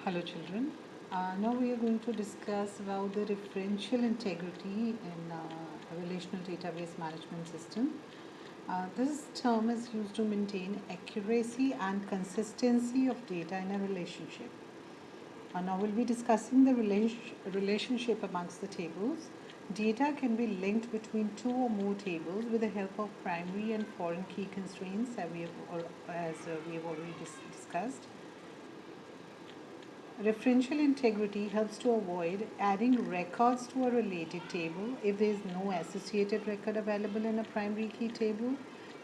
Hello children. Now we are going to discuss about the referential integrity in a relational database management system. This term is used to maintain accuracy and consistency of data in a relationship. Now we'll be discussing the relationship amongst the tables. Data can be linked between two or more tables with the help of primary and foreign key constraints as we have already discussed. Referential integrity helps to avoid adding records to a related table if there is no associated record available in a primary key table,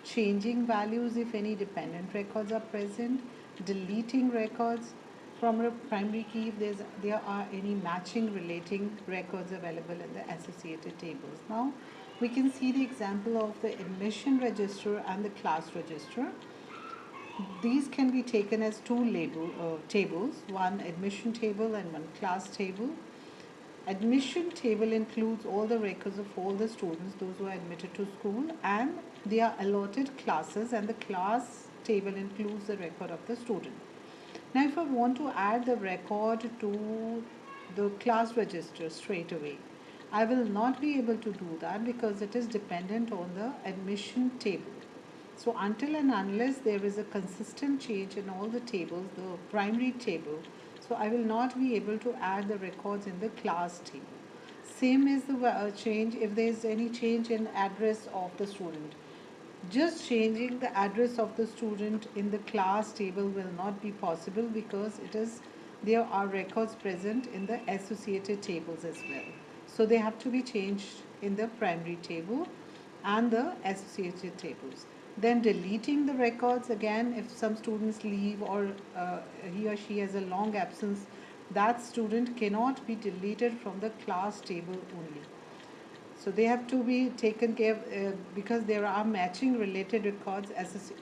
changing values if any dependent records are present, deleting records from a primary key if there are any matching relating records available in the associated tables. Now we can see the example of the admission register and the class register. These can be taken as two tables, one admission table and one class table. Admission table includes all the records of all the students, those who are admitted to school, and they are allotted classes, and the class table includes the record of the student. Now if I want to add the record to the class register straight away, I will not be able to do that because it is dependent on the admission table. So until and unless there is a consistent change in all the tables, the primary table, so I will not be able to add the records in the class table. Same is the change if there is any change in address of the student. Just changing the address of the student in the class table will not be possible because there are records present in the associated tables as well. So they have to be changed in the primary table and the associated tables. Then deleting the records again, if some students leave or he or she has a long absence, that student cannot be deleted from the class table only. So they have to be taken care of because there are matching related records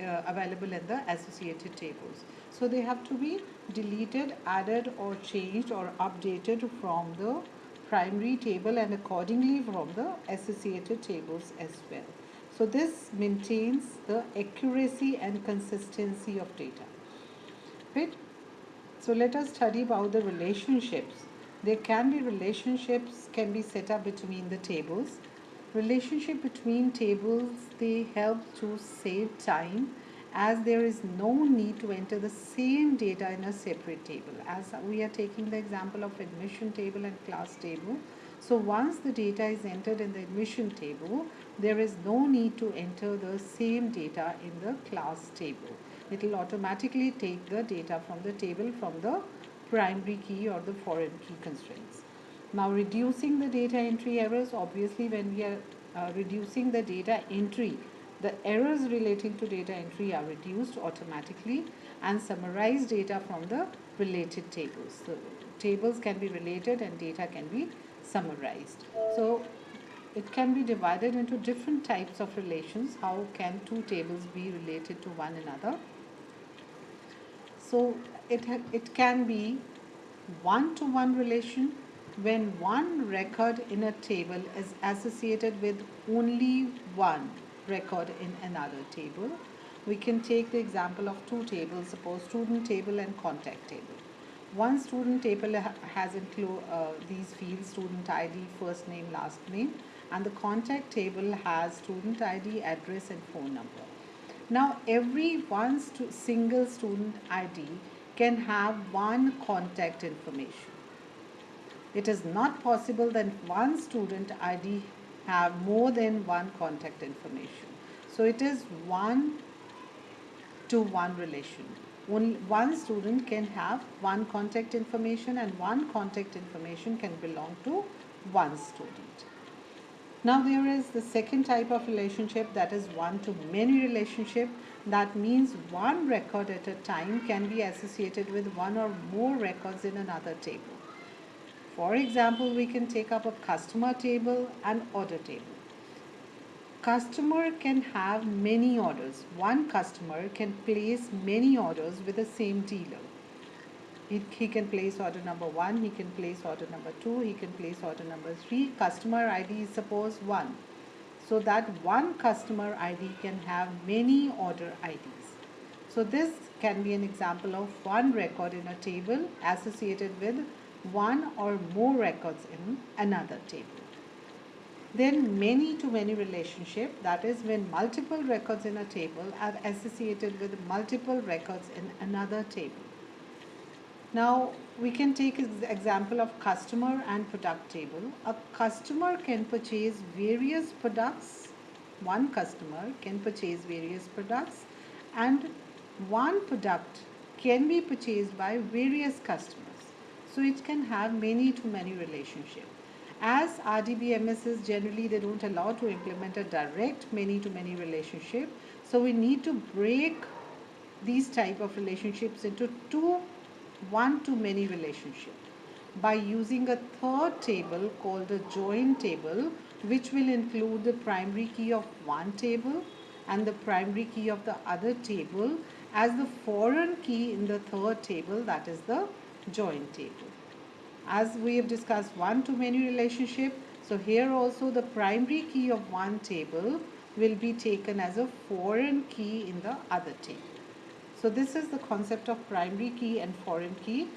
available in the associated tables. So they have to be deleted, added or changed or updated from the primary table and accordingly from the associated tables as well. So this maintains the accuracy and consistency of data. Right? So let us study about the relationships. There can be relationships can be set up between the tables. Relationship between tables, they help to save time as there is no need to enter the same data in a separate table. As we are taking the example of admission table and class table. So once the data is entered in the admission table, there is no need to enter the same data in the class table. It will automatically take the data from the table from the primary key or the foreign key constraints. Now reducing the data entry errors, obviously when we are reducing the data entry, the errors relating to data entry are reduced automatically and summarize data from the related tables. So tables can be related and data can be summarized. So it can be divided into different types of relations. How can two tables be related to one another? So it can be one-to-one relation when one record in a table is associated with only one record in another table. We can take the example of two tables, suppose student table and contact table. One student table has these fields, student ID, first name, last name, and the contact table has student ID, address and phone number. Now every single student ID can have one contact information. It is not possible that one student ID have more than one contact information. So it is one to one relation. Only one student can have one contact information and one contact information can belong to one student. Now there is the second type of relationship, that is one-to-many relationship. That means one record at a time can be associated with one or more records in another table. For example, we can take up a customer table and order table. Customer can have many orders. One customer can place many orders with the same dealer. He can place order number 1, he can place order number 2, he can place order number 3. Customer ID is suppose 1. So that one customer ID can have many order IDs. So this can be an example of one record in a table associated with one or more records in another table. Then many to many relationship, that is when multiple records in a table are associated with multiple records in another table. Now we can take example of customer and product table. A customer can purchase various products. One customer can purchase various products, and one product can be purchased by various customers. So it can have many to many relationship. As RDBMSs generally they don't allow to implement a direct many to many relationship. So we need to break these type of relationships into two one to many relationship by using a third table called a join table, which will include the primary key of one table and the primary key of the other table as the foreign key in the third table, that is the join table. As we have discussed one to many relationship, so here also the primary key of one table will be taken as a foreign key in the other table. So this is the concept of primary key and foreign key.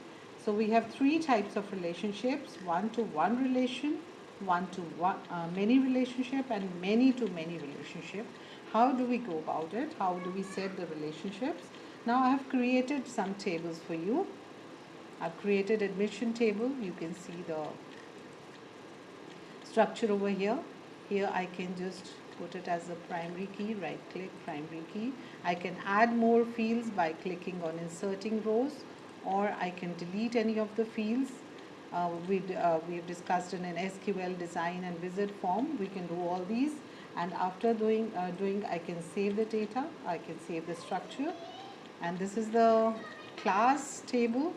So we have three types of relationships: one to one relation, one to one, many relationship, and many to many relationship. How do we go about it? How do we set the relationships? Now I have created some tables for you. I've created admission table. You can see the structure over here. Here I can just put it as a primary key, right click, primary key. I can add more fields by clicking on inserting rows, or I can delete any of the fields. We have discussed in an SQL design and wizard form. We can do all these, and after doing I can save the data, I can save the structure, and this is the class table.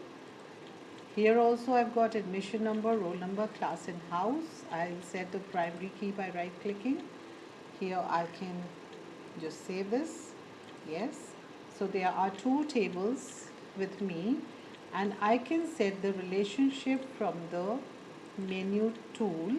Here also I've got admission number, roll number, class and house. I'll set the primary key by right clicking. Here I can just save this. Yes. So there are two tables with me, and I can set the relationship from the menu tool.